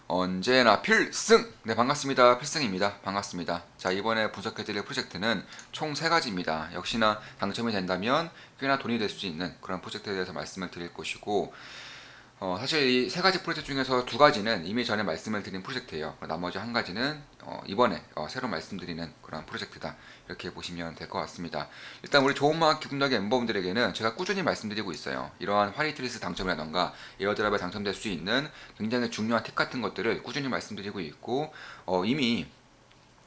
언제나 필승! 네, 반갑습니다. 필승입니다. 반갑습니다. 자, 이번에 분석해드릴 프로젝트는 총 3가지입니다. 역시나 당첨이 된다면 꽤나 돈이 될 수 있는 그런 프로젝트에 대해서 말씀을 드릴 것이고, 사실 이 3가지 프로젝트 중에서 2가지는 이미 전에 말씀을 드린 프로젝트예요. 나머지 1가지는 이번에 새로 말씀드리는 그런 프로젝트다, 이렇게 보시면 될 것 같습니다. 일단 우리 좋은마음 기쁨나게 멤버분들에게는 제가 꾸준히 말씀드리고 있어요. 이러한 화이트리스트 당첨이라던가 에어드랍에 당첨될 수 있는 굉장히 중요한 팁 같은 것들을 꾸준히 말씀드리고 있고, 이미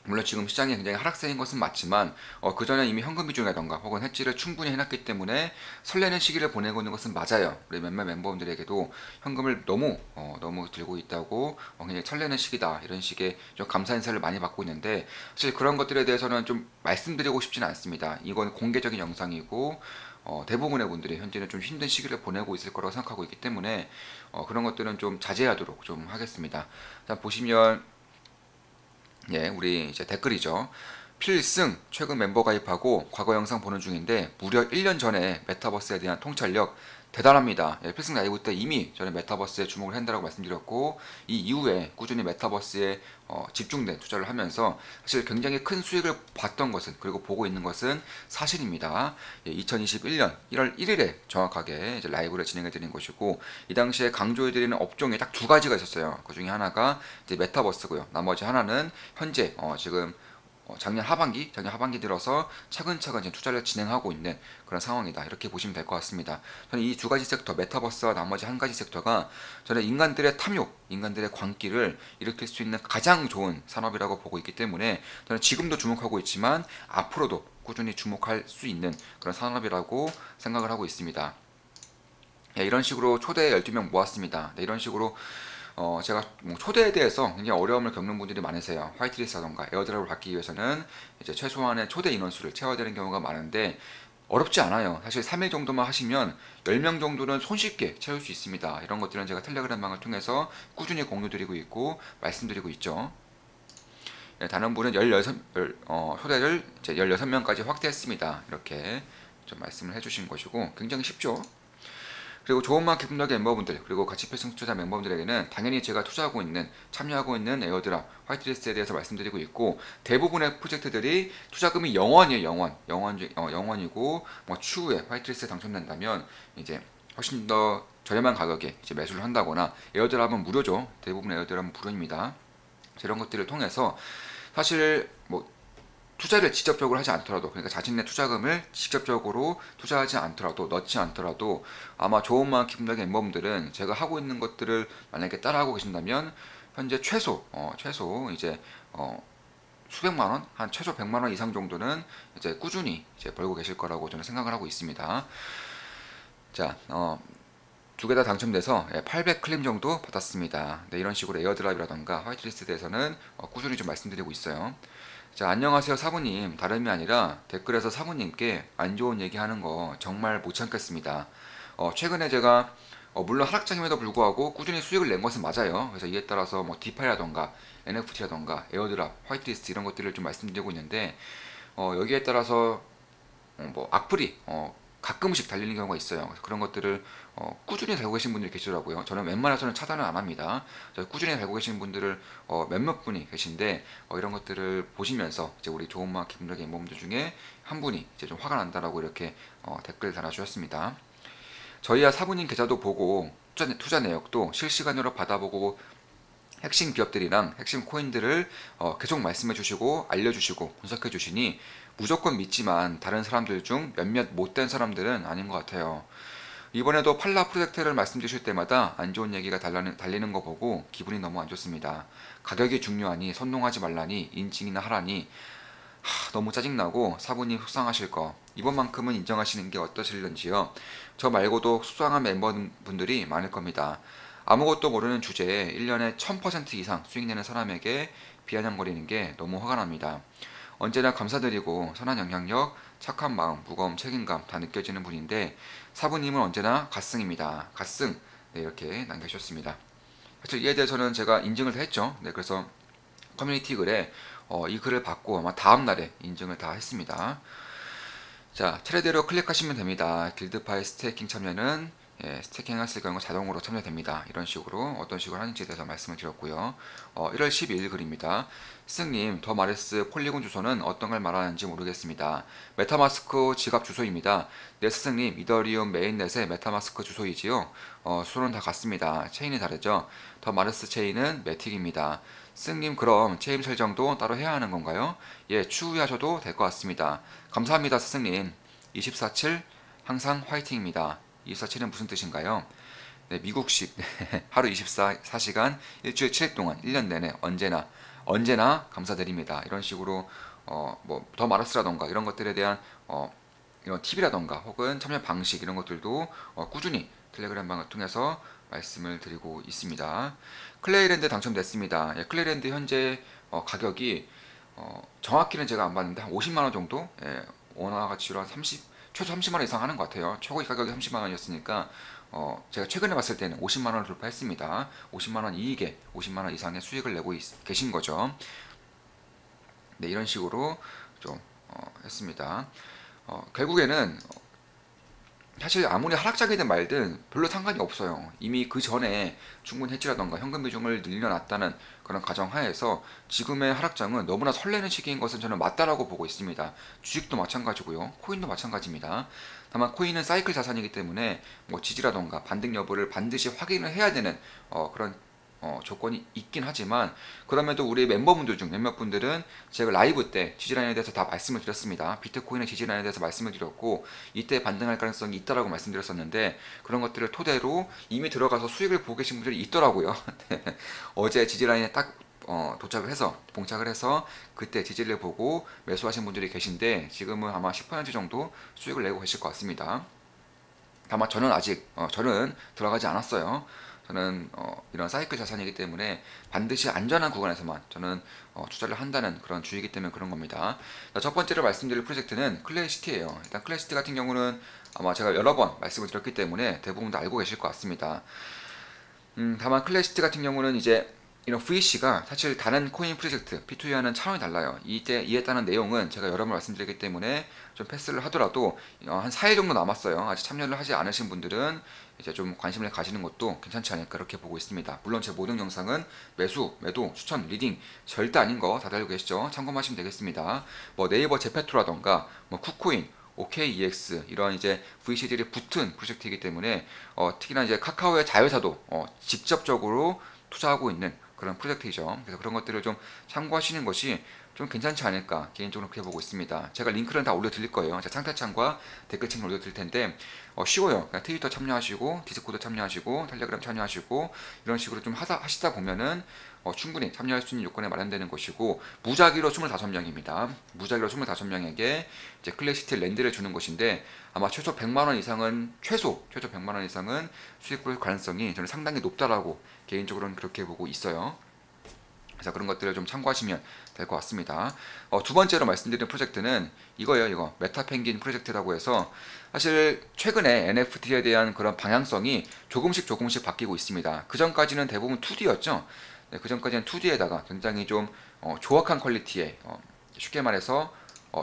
물론 지금 시장이 굉장히 하락세인 것은 맞지만 그전에 이미 현금 비중이라던가 혹은 해지를 충분히 해놨기 때문에 설레는 시기를 보내고 있는 것은 맞아요. 우리 몇몇 멤버분들에게도 현금을 너무 들고 있다고 굉장히 설레는 시기다, 이런 식의 좀 감사 인사를 많이 받고 있는데, 사실 그런 것들에 대해서는 좀 말씀드리고 싶지는 않습니다. 이건 공개적인 영상이고 대부분의 분들이 현재는 좀 힘든 시기를 보내고 있을 거라고 생각하고 있기 때문에 그런 것들은 좀 자제하도록 좀 하겠습니다. 자, 보시면 우리 이제 댓글이죠. 필승, 최근 mem버 가입하고 과거 영상 보는 중인데 무려 1년 전에 메타버스에 대한 통찰력 대단합니다. 필승 라이브 때 이미 저는 메타버스에 주목을 한다고 말씀드렸고, 이 이후에 꾸준히 메타버스에 집중된 투자를 하면서 사실 굉장히 큰 수익을 봤던 것은, 그리고 보고 있는 것은 사실입니다. 2021년 1월 1일에 정확하게 이제 라이브를 진행해 드린 것이고, 이 당시에 강조해 드리는 업종이 딱 2가지가 있었어요. 그 중에 하나가 이제 메타버스고요. 나머지 하나는 현재 지금 작년 하반기 들어서 차근차근 지금 투자를 진행하고 있는 그런 상황이다, 이렇게 보시면 될 것 같습니다. 저는 이 2가지 섹터, 메타버스와 나머지 1가지 섹터가 저는 인간들의 탐욕, 인간들의 광기를 일으킬 수 있는 가장 좋은 산업이라고 보고 있기 때문에 저는 지금도 주목하고 있지만 앞으로도 꾸준히 주목할 수 있는 그런 산업이라고 생각을 하고 있습니다. 이런 식으로 초대 12명 모았습니다. 이런 식으로 제가 초대에 대해서 굉장히 어려움을 겪는 분들이 많으세요. 화이트리스트라던가 에어드랍을 받기 위해서는 이제 최소한의 초대 인원수를 채워야 되는 경우가 많은데, 어렵지 않아요. 사실 3일 정도만 하시면 10명 정도는 손쉽게 채울 수 있습니다. 이런 것들은 제가 텔레그램방을 통해서 꾸준히 공유드리고 있고 말씀드리고 있죠. 다른 분은 초대를 이제 16명까지 확대했습니다. 이렇게 좀 말씀을 해주신 것이고, 굉장히 쉽죠. 그리고 좋은마음 기쁨나게 멤버분들, 그리고 같이 필승 투자 멤버분들에게는 당연히 제가 참여하고 있는 에어드랍, 화이트리스트에 대해서 말씀드리고 있고, 대부분의 프로젝트들이 투자금이 0원이에요. 0원이고 추후에 화이트리스트에 당첨된다면 이제 훨씬 더 저렴한 가격에 이제 매수를 한다거나, 에어드랍은 무료죠. 대부분의 에어드랍은 무료입니다. 이런 것들을 통해서 사실 투자를 직접적으로 하지 않더라도, 그러니까 자신의 투자금을 직접적으로 투자하지 않더라도, 넣지 않더라도, 아마 좋은마음 기쁨나게 멤버분들은 제가 하고 있는 것들을 만약에 따라하고 계신다면 현재 최소 이제 수백만원, 한 최소 100만원 이상 정도는 이제 꾸준히 이제 벌고 계실 거라고 저는 생각을 하고 있습니다. 자, 2개 다 당첨돼서 800클림 정도 받았습니다. 이런 식으로 에어드랍이라던가 화이트리스트에 대해서는 꾸준히 좀 말씀드리고 있어요. 자, 안녕하세요 사부님. 다름이 아니라 댓글에서 사부님께 안 좋은 얘기 하는 거 정말 못 참겠습니다. 최근에 제가 물론 하락장임에도 불구하고 꾸준히 수익을 낸 것은 맞아요. 그래서 이에 따라서 디파이라던가 NFT라던가 에어드랍, 화이트리스트 이런 것들을 좀 말씀드리고 있는데, 여기에 따라서 악플이 가끔씩 달리는 경우가 있어요. 그래서 그런 것들을 꾸준히 달고 계신 분들이 계시더라고요. 저는 웬만해서는 차단을 안 합니다. 꾸준히 달고 계신 분들을 몇몇 분이 계신데, 이런 것들을 보시면서 이제 우리 좋은마음 기쁨나게 멤버분들 중에 한 분이 이제 좀 화가 난다라고 이렇게 댓글 달아주셨습니다. 저희야 사부님 계좌도 보고 투자 내역도 실시간으로 받아보고 핵심 기업들이랑 핵심 코인들을 계속 말씀해 주시고 알려주시고 분석해 주시니 무조건 믿지만 다른 사람들 중 몇몇 못된 사람들은 아닌 것 같아요. 이번에도 팔라 프로젝트를 말씀드릴 때마다 안 좋은 얘기가 달리는 거 보고 기분이 너무 안 좋습니다. 가격이 중요하니 선동하지 말라니 인증이나 하라니 너무 짜증나고 사부님 속상하실 거, 이번만큼은 인정하시는 게 어떠실런지요. 저 말고도 속상한 멤버분들이 많을 겁니다. 아무것도 모르는 주제에 1년에 1000% 이상 수익 내는 사람에게 비아냥거리는 게 너무 화가 납니다. 언제나 감사드리고 선한 영향력, 착한 마음, 무거움, 책임감 다 느껴지는 분인데 사부님은 언제나 갓승입니다. 갓승. 이렇게 남겨주셨습니다. 사실 이에 대해서는 제가 인증을 다 했죠. 그래서 커뮤니티 글에 이 글을 받고 아마 다음날에 인증을 다 했습니다. 자, 차례대로 클릭하시면 됩니다. 길드파이 스테이킹 참여는 스태킹 했을 경우 자동으로 참여됩니다. 이런 식으로 어떤 식으로 하는지에 대해서 말씀을 드렸고요. 1월 12일 글입니다. 스승님, 더 마레스 폴리곤 주소는 어떤 걸 말하는지 모르겠습니다. 메타마스크 지갑 주소입니다. 네, 스승님, 이더리움 메인넷의 메타마스크 주소이지요. 수는 다 같습니다. 체인이 다르죠. 더 마레스 체인은 매틱입니다. 스승님, 그럼 체인 설정도 따로 해야 하는 건가요? 예, 추후하셔도 될 것 같습니다. 감사합니다, 스승님. 24/7 항상 화이팅입니다. 24/7은 무슨 뜻인가요? 네, 미국식 하루 24시간 일주일 7일 동안 1년 내내 언제나 감사드립니다. 이런 식으로 뭐 더 마르스라던가 이런 것들에 대한 이런 팁이라던가 혹은 참여 방식 이런 것들도 꾸준히 텔레그램 방을 통해서 말씀을 드리고 있습니다. 클레이랜드 당첨됐습니다. 예, 클레이랜드 현재 가격이 정확히는 제가 안 봤는데 한 50만 원 정도, 원화 가치로 한 30, 최소 30만 원 이상 하는 것 같아요. 최고 가격이 30만 원이었으니까 제가 최근에 봤을 때는 50만 원을 돌파했습니다. 50만 원 이익에 50만 원 이상의 수익을 내고 계신 거죠. 네, 이런 식으로 좀 했습니다. 결국에는 사실 아무리 하락장이든 말든 별로 상관이 없어요. 이미 그 전에 충분히 해지라던가 현금 비중을 늘려놨다는 그런 가정하에서 지금의 하락장은 너무나 설레는 시기인 것은 저는 맞다라고 보고 있습니다. 주식도 마찬가지고요. 코인도 마찬가지입니다. 다만 코인은 사이클 자산이기 때문에 뭐 지지라던가 반등 여부를 반드시 확인을 해야 되는 그런 조건이 있긴 하지만, 그럼에도 우리 멤버분들 중 몇몇 분들은 제가 라이브 때 지지라인에 대해서 다 말씀을 드렸습니다. 비트코인의 지지라인에 대해서 말씀을 드렸고 이때 반등할 가능성이 있다라고 말씀드렸었는데, 그런 것들을 토대로 이미 들어가서 수익을 보고 계신 분들이 있더라고요. 어제 지지라인에 딱 도착을 해서 봉착을 해서 그때 지지를 보고 매수하신 분들이 계신데, 지금은 아마 10% 정도 수익을 내고 계실 것 같습니다. 다만 저는 아직 저는 들어가지 않았어요. 저는 이런 사이클 자산이기 때문에 반드시 안전한 구간에서만 저는 투자를 한다는 그런 주의이기 때문에 그런 겁니다. 자, 첫 번째로 말씀드릴 프로젝트는 클래시티예요. 일단 클래시티 같은 경우는 아마 제가 여러 번 말씀을 드렸기 때문에 대부분 다 알고 계실 것 같습니다. 다만 클래시티 같은 경우는 이제 이런 VC가 사실 다른 코인 프로젝트 P2E와는 차원이 달라요. 이에 따른 내용은 제가 여러 번 말씀드렸기 때문에 좀 패스를 하더라도 한 4일 정도 남았어요. 아직 참여를 하지 않으신 분들은 이제 좀 관심을 가지는 것도 괜찮지 않을까 그렇게 보고 있습니다. 물론 제 모든 영상은 매수, 매도, 추천, 리딩 절대 아닌 거 다들 알고 계시죠? 참고하시면 되겠습니다. 뭐 네이버 제페토라던가 뭐 쿠코인, OKEX 이런 이제 VC들이 붙은 프로젝트이기 때문에 특히나 이제 카카오의 자회사도 직접적으로 투자하고 있는 그런 프로젝트이죠. 그래서 그런 것들을 좀 참고하시는 것이 좀 괜찮지 않을까 개인적으로 그렇게 보고 있습니다. 제가 링크는 다 올려드릴 거예요. 제가 상태창과 댓글창을 올려드릴 텐데 쉬워요. 그냥 트위터 참여하시고 디스코드 참여하시고 텔레그램 참여하시고 이런 식으로 좀 하시다 보면은 충분히 참여할 수 있는 요건에 마련되는 것이고, 무작위로 25명입니다. 무작위로 25명에게 이제 클래시티 랜드를 주는 것인데 아마 최소 100만원 이상은 최소 100만원 이상은 수익 볼 가능성이 저는 상당히 높다라고 개인적으로는 그렇게 보고 있어요. 그래서 그런 것들을 좀 참고하시면 될 것 같습니다. 두 번째로 말씀드린 프로젝트는 이거예요. 이거 메타펭귄 프로젝트라고 해서 사실 최근에 NFT에 대한 그런 방향성이 조금씩 바뀌고 있습니다. 그 전까지는 대부분 2D였죠. 네, 그 전까지는 2D에다가 굉장히 좀 조악한 퀄리티의 쉽게 말해서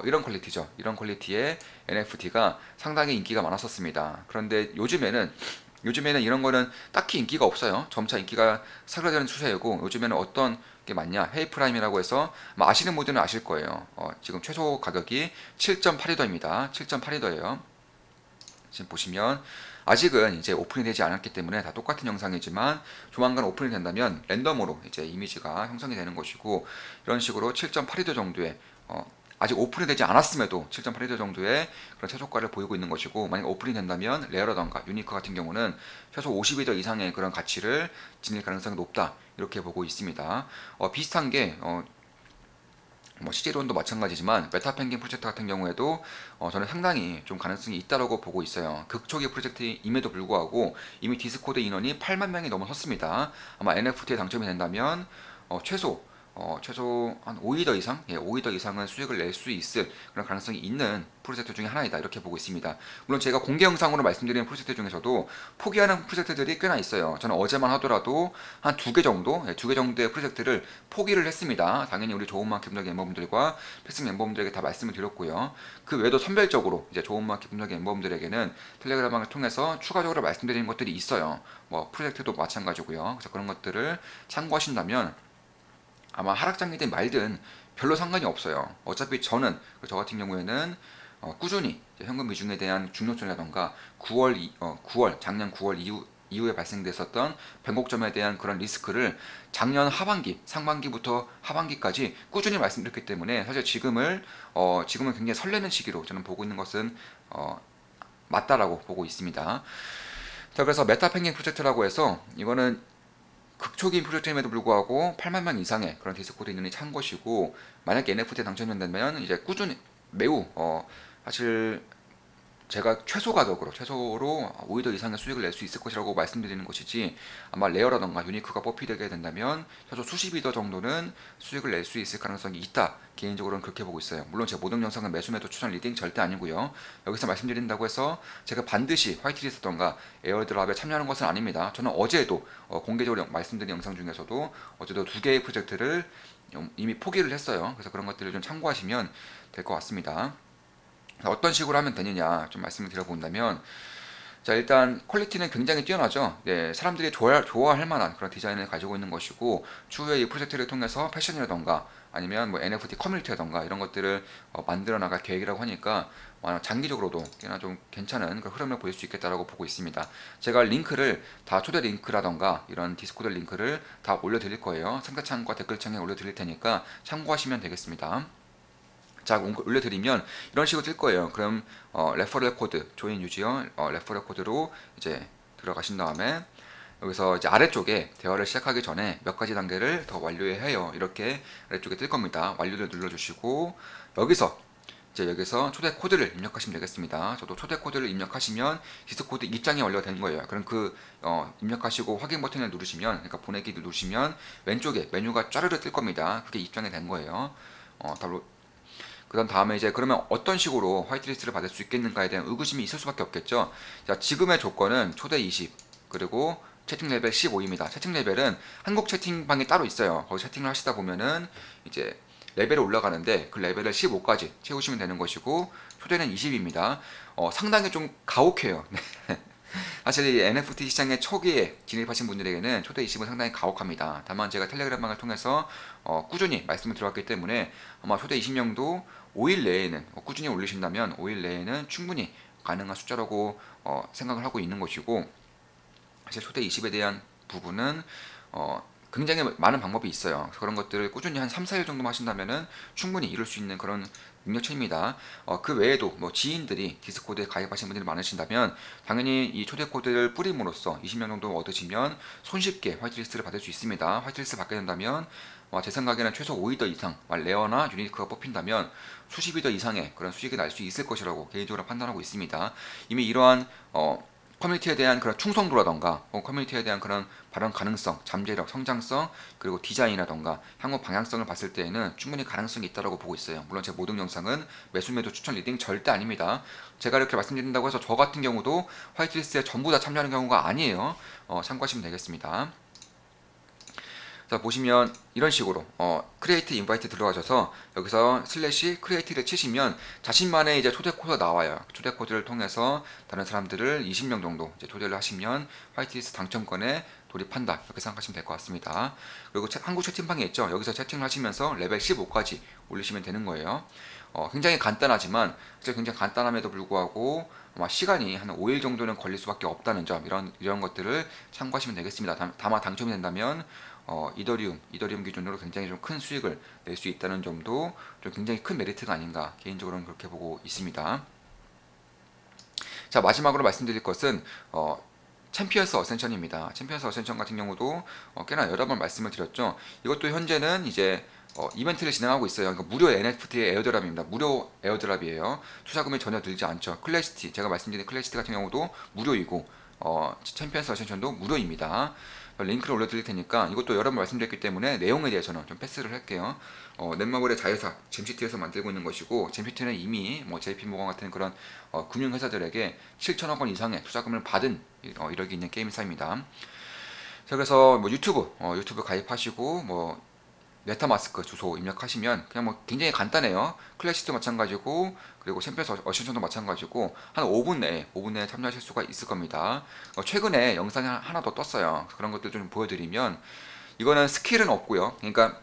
이런 퀄리티죠. 이런 퀄리티의 NFT가 상당히 인기가 많았었습니다. 그런데 요즘에는 이런 거는 딱히 인기가 없어요. 점차 인기가 사그라드는 추세이고, 요즘에는 어떤 게 많냐, 헤이프라임이라고 해서 아시는 분들은 아실 거예요. 지금 최소 가격이 7.82더입니다. 7.82더예요. 지금 보시면 아직은 이제 오픈이 되지 않았기 때문에 다 똑같은 영상이지만 조만간 오픈이 된다면 랜덤으로 이제 이미지가 형성이 되는 것이고, 이런 식으로 7.82도 정도의 아직 오픈이 되지 않았음에도 7.82도 정도의 그런 최저가를 보이고 있는 것이고, 만약 오픈이 된다면 레어라던가 유니크 같은 경우는 최소 52도 이상의 그런 가치를 지닐 가능성이 높다 이렇게 보고 있습니다. 비슷한 게 뭐 CJ론도 마찬가지지만 메타펭귄 프로젝트 같은 경우에도 저는 상당히 좀 가능성이 있다고 보고 있어요. 극초기 프로젝트임에도 불구하고 이미 디스코드 인원이 8만 명이 넘어섰습니다. 아마 NFT에 당첨이 된다면 최소 최소 한 5위 더 이상, 5위 더 이상은 수익을 낼 수 있을 그런 가능성이 있는 프로젝트 중에 하나이다 이렇게 보고 있습니다. 물론 제가 공개 영상으로 말씀드리는 프로젝트 중에서도 포기하는 프로젝트들이 꽤나 있어요. 저는 어제만 하더라도 한 2개 정도, 2개 정도의 프로젝트를 포기를 했습니다. 당연히 우리 좋은마켓 분석의 멤버분들과 패스팅 멤버분들에게 다 말씀을 드렸고요. 그 외에도 선별적으로 이제 좋은마켓 분석의 멤버분들에게는 텔레그램을 통해서 추가적으로 말씀드리는 것들이 있어요. 뭐 프로젝트도 마찬가지고요. 그래서 그런 것들을 참고하신다면 아마 하락장이든 말든 별로 상관이 없어요. 어차피 저는 저 같은 경우에는 꾸준히 현금 비중에 대한 중요성이라던가 9월 작년 9월 이후에 발생됐었던 변곡점에 대한 그런 리스크를 작년 하반기, 상반기부터 하반기까지 꾸준히 말씀드렸기 때문에 사실 지금은 굉장히 설레는 시기로 저는 보고 있는 것은 맞다라고 보고 있습니다. 자, 그래서 메타펭귄 프로젝트라고 해서 이거는 극초기인 프로젝트임에도 불구하고 8만 명 이상의 그런 디스코드 인원이 찬 것이고, 만약에 NFT에 당첨된다면 이제 꾸준히 매우 사실 제가 최소로 5위 더 이상의 수익을 낼 수 있을 것이라고 말씀드리는 것이지, 아마 레어라던가 유니크가 뽑히게 된다면 최소 수십 위더 정도는 수익을 낼 수 있을 가능성이 있다. 개인적으로는 그렇게 보고 있어요. 물론 제 모든 영상은 매수매도 추천 리딩 절대 아니고요. 여기서 말씀드린다고 해서 제가 반드시 화이트리스트던가 에어드랍에 참여하는 것은 아닙니다. 저는 어제도 공개적으로 말씀드린 영상 중에서도 어제도 2개의 프로젝트를 이미 포기를 했어요. 그래서 그런 것들을 좀 참고하시면 될 것 같습니다. 어떤 식으로 하면 되느냐 좀 말씀을 드려본다면, 자, 일단 퀄리티는 굉장히 뛰어나죠. 사람들이 좋아할 만한 그런 디자인을 가지고 있는 것이고, 추후에 이 프로젝트를 통해서 패션이라던가 아니면 뭐 NFT 커뮤니티라던가 이런 것들을 만들어 나갈 계획이라고 하니까 장기적으로도 꽤나 좀 괜찮은 그런 흐름을 보일 수 있겠다라고 보고 있습니다. 제가 링크를 다 초대 링크라던가 이런 디스코드 링크를 다 올려드릴 거예요. 상단창과 댓글창에 올려드릴 테니까 참고하시면 되겠습니다. 자, 올려드리면 이런 식으로 뜰 거예요. 그럼 레퍼럴 코드 조인 유지어 레퍼럴 코드로 이제 들어가신 다음에 여기서 이제 아래쪽에 대화를 시작하기 전에 몇 가지 단계를 더 완료해야 해요. 이렇게 아래쪽에 뜰 겁니다. 완료를 눌러주시고 여기서 초대 코드를 입력하시면 되겠습니다. 저도 초대 코드를 입력하시면 디스코드 입장이 완료가 되는 거예요. 그럼 입력하시고 확인 버튼을 누르시면, 그러니까 보내기를 누르시면 왼쪽에 메뉴가 짜르르 뜰 겁니다. 그게 입장이 된 거예요. 그런 다음에 이제 그러면 어떤 식으로 화이트리스트를 받을 수 있겠는가에 대한 의구심이 있을 수밖에 없겠죠. 자, 지금의 조건은 초대 20 그리고 채팅 레벨 15입니다. 채팅 레벨은 한국 채팅방이 따로 있어요. 거기 채팅을 하시다 보면은 이제 레벨이 올라가는데 그 레벨을 15까지 채우시면 되는 것이고, 초대는 20입니다. 상당히 좀 가혹해요. 사실 이 NFT 시장의 초기에 진입하신 분들에게는 초대 20은 상당히 가혹합니다. 다만 제가 텔레그램방을 통해서 꾸준히 말씀을 드렸기 때문에 아마 초대 20명도 5일 내에는 꾸준히 올리신다면 5일 내에는 충분히 가능한 숫자라고 생각을 하고 있는 것이고, 사실 초대 20에 대한 부분은 굉장히 많은 방법이 있어요. 그런 것들을 꾸준히 한 3, 4일 정도만 하신다면 충분히 이룰 수 있는 그런 능력치입니다. 그 외에도 뭐 지인들이 디스코드에 가입하신 분들이 많으신다면 당연히 이 초대 코드를 뿌림으로써 20명 정도 얻으시면 손쉽게 화이트리스트를 받을 수 있습니다. 화이트리스트 받게 된다면 제 생각에는 최소 5위 더 이상, 레어나 유니크가 뽑힌다면 수십 위 더 이상의 그런 수익이 날 수 있을 것이라고 개인적으로 판단하고 있습니다. 이미 이러한 커뮤니티에 대한 그런 충성도라던가 커뮤니티에 대한 그런 발언 가능성, 잠재력, 성장성, 그리고 디자인이라던가 향후 방향성을 봤을 때에는 충분히 가능성이 있다고 보고 있어요. 물론 제 모든 영상은 매수매도 추천 리딩 절대 아닙니다. 제가 이렇게 말씀드린다고 해서 저 같은 경우도 화이트리스트에 전부 다 참여하는 경우가 아니에요. 참고하시면 되겠습니다. 자, 보시면 이런 식으로 크리에이트 인바이트 들어가셔서 여기서 슬래시 크리에이트를 치시면 자신만의 이제 초대 코드가 나와요. 초대 코드를 통해서 다른 사람들을 20명 정도 이제 초대를 하시면 화이트리스트 당첨권에 돌입한다, 이렇게 생각하시면 될 것 같습니다. 그리고 한국 채팅방에 있죠. 여기서 채팅을 하시면서 레벨 15까지 올리시면 되는 거예요. 굉장히 간단하지만 굉장히 간단함에도 불구하고 아마 시간이 한 5일 정도는 걸릴 수밖에 없다는 점, 이런 것들을 참고하시면 되겠습니다. 다만 당첨이 된다면 이더리움 기준으로 굉장히 좀 큰 수익을 낼 수 있다는 점도 좀 굉장히 큰 메리트가 아닌가, 개인적으로는 그렇게 보고 있습니다. 자, 마지막으로 말씀드릴 것은 챔피언스 어센션입니다. 챔피언스 어센션 같은 경우도 꽤나 여러 번 말씀을 드렸죠. 이것도 현재는 이제 이벤트를 진행하고 있어요. 그러니까 무료 NFT의 에어드랍입니다. 무료 에어드랍이에요. 투자금이 전혀 들지 않죠. 클래시티, 제가 말씀드린 클래시티 같은 경우도 무료이고 챔피언스 어센션도 무료입니다. 링크를 올려드릴 테니까 이것도 여러 번 말씀드렸기 때문에 내용에 대해서는 좀 패스를 할게요. 넷마블의 자회사 잼시티에서 만들고 있는 것이고, 잼시티는 이미 뭐 JP모건 같은 그런 금융회사들에게 7천억 원 이상의 투자금을 받은 이력이 있는 게임사입니다. 자, 그래서 뭐 유튜브 가입하시고 뭐 메타마스크 주소 입력하시면 그냥 뭐 굉장히 간단해요. 클래식도 마찬가지고, 그리고 챔피언스 어센션도 마찬가지고, 한 5분 내에 참여하실 수가 있을 겁니다. 최근에 영상이 하나 더 떴어요. 그런 것들 좀 보여드리면, 이거는 스킬은 없고요. 그러니까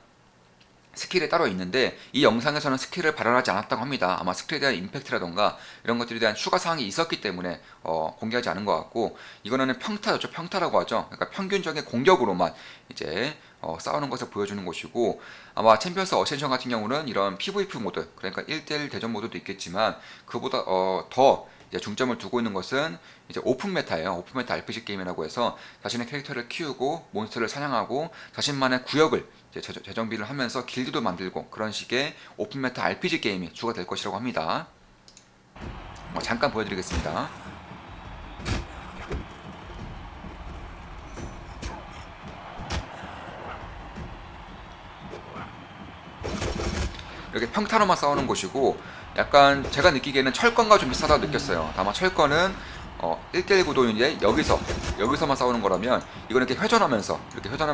스킬이 따로 있는데 이 영상에서는 스킬을 발언하지 않았다고 합니다. 아마 스킬에 대한 임팩트라던가 이런 것들에 대한 추가 사항이 있었기 때문에 공개하지 않은 것 같고, 이거는 평타였죠. 평타라고 하죠. 그러니까 평균적인 공격으로만 이제 싸우는 것을 보여주는 것이고, 아마 챔피언스 어센션 같은 경우는 이런 PVP 모드, 그러니까 1대1 대전 모드도 있겠지만 그보다 더 이제 중점을 두고 있는 것은 이제 오픈 메타예요. 오픈 메타 RPG 게임이라고 해서 자신의 캐릭터를 키우고 몬스터를 사냥하고 자신만의 구역을 이제 재정비를 하면서 길드도 만들고, 그런 식의 오픈 메타 RPG 게임이 주가 될 것이라고 합니다. 잠깐 보여드리겠습니다. 이렇게 평타로만 싸우는 곳이고, 약간 제가 느끼기에는 철권과 좀 비슷하다고 느꼈어요. 다만 철권은 1대1 구도인데 여기서만 싸우는 거라면, 이거는 이렇게 회전하면서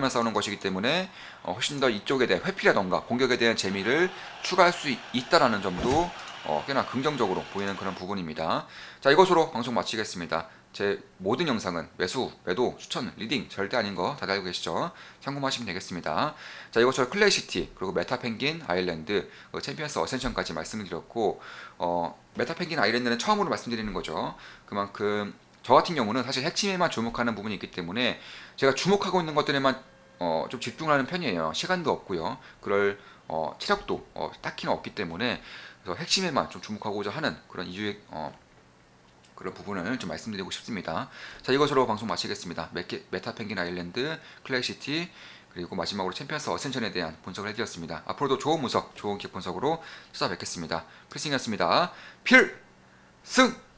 싸우는 것이기 때문에 훨씬 더 이쪽에 대한 회피라던가 공격에 대한 재미를 추가할 수 있다라는 점도 꽤나 긍정적으로 보이는 그런 부분입니다. 자, 이것으로 방송 마치겠습니다. 제 모든 영상은 매도, 추천, 리딩 절대 아닌 거 다들 알고 계시죠? 참고하시면 되겠습니다. 자, 이것처럼 클레이시티, 그리고 메타펭귄 아일랜드, 챔피언스 어센션까지 말씀드렸고, 메타펭귄 아일랜드는 처음으로 말씀드리는 거죠. 그만큼 저 같은 경우는 사실 핵심에만 주목하는 부분이 있기 때문에 제가 주목하고 있는 것들에만 좀 집중하는 편이에요. 시간도 없고요. 그럴 체력도 딱히는 없기 때문에, 그래서 핵심에만 좀 주목하고자 하는 그런 이유의 그런 부분을 좀 말씀드리고 싶습니다. 자, 이것으로 방송 마치겠습니다. 메타펭귄 아일랜드, 클레이시티, 그리고 마지막으로 챔피언스 어센션에 대한 분석을 해드렸습니다. 앞으로도 좋은 분석, 좋은 기업 분석으로 찾아뵙겠습니다. 필승이었습니다. 필승!